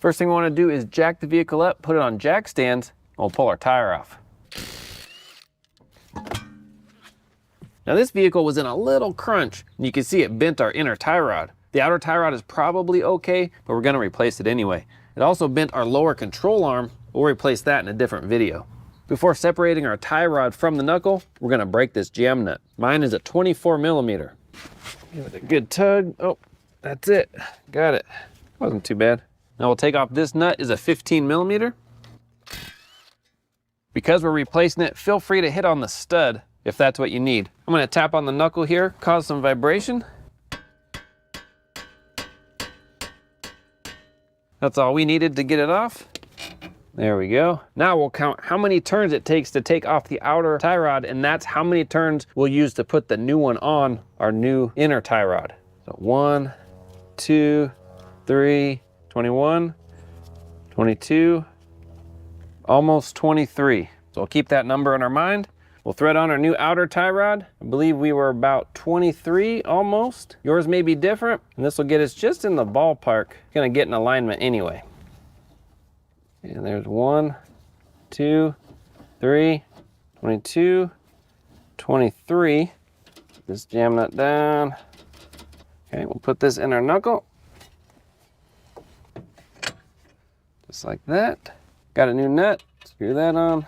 First thing we want to do is jack the vehicle up, put it on jack stands, and we'll pull our tire off. Now this vehicle was in a little crunch, and you can see it bent our inner tie rod. The outer tie rod is probably okay, but we're gonna replace it anyway. It also bent our lower control arm. We'll replace that in a different video. Before separating our tie rod from the knuckle, we're gonna break this jam nut. Mine is a 24 millimeter. Give it a good tug. Oh, that's it. Got it. Wasn't too bad. Now we'll take off this nut is a 15 millimeter. Because we're replacing it, feel free to hit on the stud if that's what you need. I'm gonna tap on the knuckle here, cause some vibration. That's all we needed to get it off. There we go. Now we'll count how many turns it takes to take off the outer tie rod, and that's how many turns we'll use to put the new one on our new inner tie rod. So 1, 2, 3, 21, 22, almost 23. So we'll keep that number in our mind. We'll thread on our new outer tie rod. I believe we were about 23 almost. Yours may be different, and this will get us just in the ballpark. Gonna get in alignment anyway. And there's 1, 2, 3, 22, 23. Just jam that down. Okay, we'll put this in our knuckle. Just like that. Got a new nut, screw that on.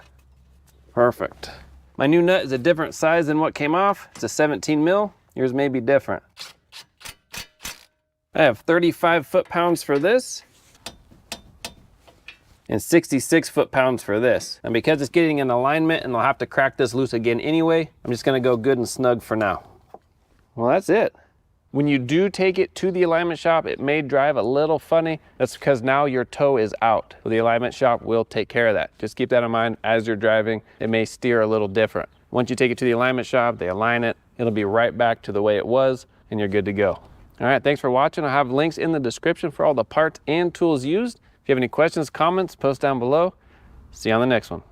Perfect. My new nut is a different size than what came off. It's a 17 mil. Yours may be different. I have 35 foot-pounds for this and 66 foot-pounds for this. And because it's getting in alignment and I'll have to crack this loose again anyway, I'm just gonna go good and snug for now. Well, that's it. When you do take it to the alignment shop, it may drive a little funny. That's because now your toe is out. So the alignment shop will take care of that. Just keep that in mind as you're driving. It may steer a little different. Once you take it to the alignment shop, they align it. It'll be right back to the way it was, and you're good to go. All right, thanks for watching. I'll have links in the description for all the parts and tools used. If you have any questions, comments, post down below. See you on the next one.